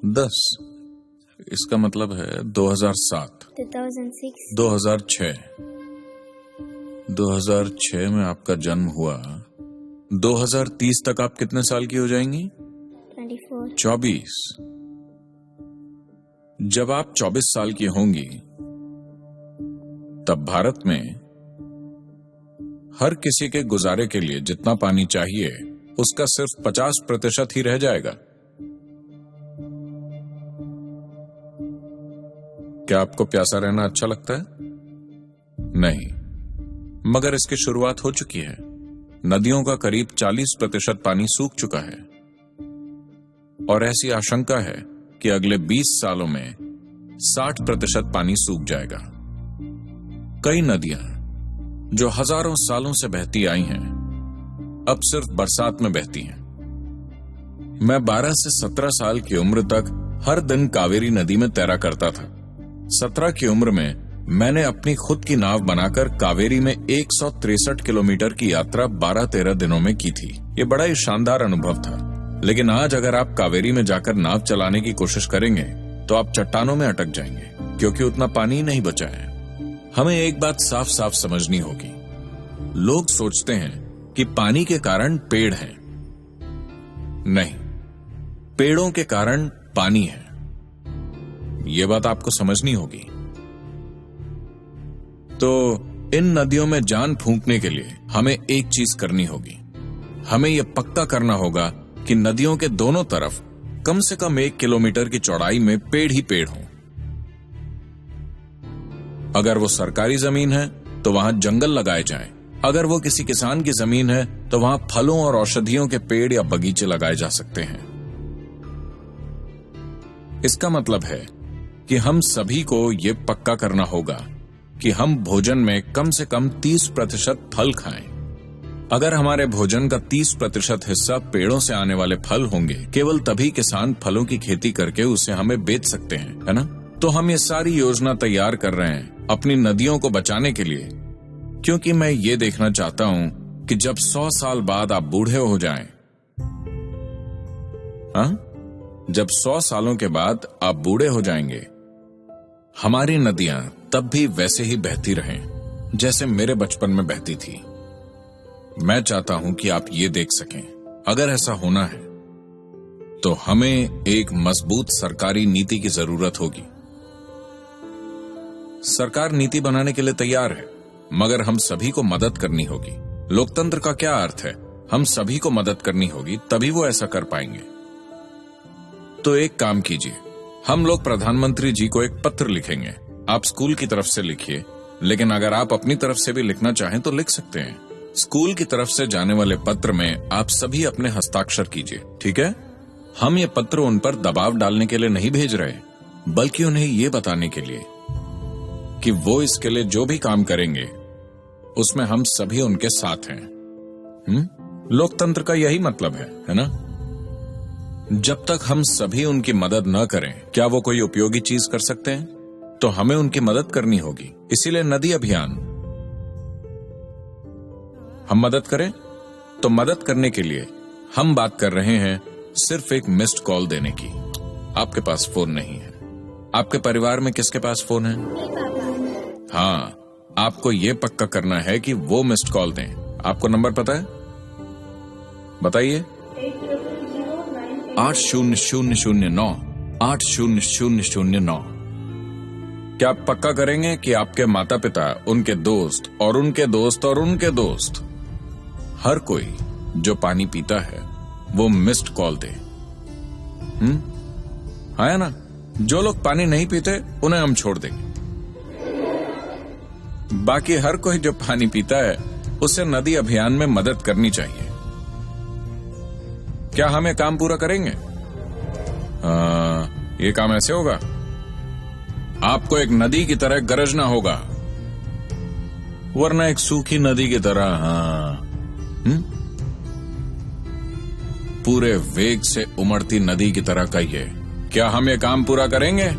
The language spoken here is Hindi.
10। इसका मतलब है 2007, 2006, 2006। 2006 में आपका जन्म हुआ। 2030 तक आप कितने साल की हो जाएंगी? 24, 24। जब आप 24 साल की होंगी तब भारत में हर किसी के गुजारे के लिए जितना पानी चाहिए उसका सिर्फ 50% ही रह जाएगा। क्या आपको प्यासा रहना अच्छा लगता है? नहीं, मगर इसकी शुरुआत हो चुकी है। नदियों का करीब 40% पानी सूख चुका है और ऐसी आशंका है कि अगले 20 सालों में 60% पानी सूख जाएगा। कई नदियां जो हजारों सालों से बहती आई हैं, अब सिर्फ बरसात में बहती हैं। मैं 12 से 17 साल की उम्र तक हर दिन कावेरी नदी में तैरा करता था। 17 की उम्र में मैंने अपनी खुद की नाव बनाकर कावेरी में 163 किलोमीटर की यात्रा 12-13 दिनों में की थी। ये बड़ा ही शानदार अनुभव था। लेकिन आज अगर आप कावेरी में जाकर नाव चलाने की कोशिश करेंगे तो आप चट्टानों में अटक जाएंगे, क्योंकि उतना पानी नहीं बचा है। हमें एक बात साफ साफ समझनी होगी। लोग सोचते हैं कि पानी के कारण पेड़ हैं। नहीं, पेड़ों के कारण पानी है। यह बात आपको समझनी होगी। तो इन नदियों में जान फूंकने के लिए हमें एक चीज करनी होगी। हमें यह पक्का करना होगा कि नदियों के दोनों तरफ कम से कम 1 किलोमीटर की चौड़ाई में पेड़ ही पेड़ हों। अगर वो सरकारी जमीन है तो वहां जंगल लगाए जाएं। अगर वो किसी किसान की जमीन है तो वहां फलों और औषधियों के पेड़ या बगीचे लगाए जा सकते हैं। इसका मतलब है कि हम सभी को यह पक्का करना होगा कि हम भोजन में कम से कम 30% फल खाएं। अगर हमारे भोजन का 30% हिस्सा पेड़ों से आने वाले फल होंगे, केवल तभी किसान फलों की खेती करके उसे हमें बेच सकते हैं, है ना? तो हम ये सारी योजना तैयार कर रहे हैं अपनी नदियों को बचाने के लिए, क्योंकि मैं ये देखना चाहता हूं कि जब 100 साल बाद आप बूढ़े हो जाएं, जब 100 सालों के बाद आप बूढ़े हो जाएंगे, हमारी नदियां तब भी वैसे ही बहती रहें जैसे मेरे बचपन में बहती थी। मैं चाहता हूं कि आप ये देख सकें। अगर ऐसा होना है तो हमें एक मजबूत सरकारी नीति की जरूरत होगी। सरकार नीति बनाने के लिए तैयार है, मगर हम सभी को मदद करनी होगी। लोकतंत्र का क्या अर्थ है? हम सभी को मदद करनी होगी, तभी वो ऐसा कर पाएंगे। तो एक काम कीजिए, हम लोग प्रधानमंत्री जी को एक पत्र लिखेंगे। आप स्कूल की तरफ से लिखिए, लेकिन अगर आप अपनी तरफ से भी लिखना चाहें तो लिख सकते हैं। स्कूल की तरफ से जाने वाले पत्र में आप सभी अपने हस्ताक्षर कीजिए, ठीक है? हम ये पत्र उन पर दबाव डालने के लिए नहीं भेज रहे, बल्कि उन्हें ये बताने के लिए कि वो इसके लिए जो भी काम करेंगे उसमें हम सभी उनके साथ हैं। लोकतंत्र का यही मतलब है ना? जब तक हम सभी उनकी मदद न करें, क्या वो कोई उपयोगी चीज कर सकते हैं? तो हमें उनकी मदद करनी होगी। इसीलिए नदी अभियान। हम मदद करें, तो मदद करने के लिए हम बात कर रहे हैं सिर्फ एक मिस्ड कॉल देने की। आपके पास फोन नहीं है। आपके परिवार में किसके पास फोन है? हाँ, आपको यह पक्का करना है कि वो मिस्ड कॉल दें। आपको नंबर पता है? बताइए। 80009 80009। क्या आप पक्का करेंगे कि आपके माता पिता, उनके दोस्त और उनके दोस्त और उनके दोस्त, हर कोई जो पानी पीता है वो मिस्ड कॉल दे? है ना? जो लोग पानी नहीं पीते उन्हें हम छोड़ देंगे। बाकी हर कोई जो पानी पीता है उसे नदी अभियान में मदद करनी चाहिए। क्या हम ये काम पूरा करेंगे? ये काम ऐसे होगा, आपको एक नदी की तरह गरजना होगा, वरना एक सूखी नदी की तरह पूरे वेग से उमड़ती नदी की तरह कहिए। क्या हम ये काम पूरा करेंगे?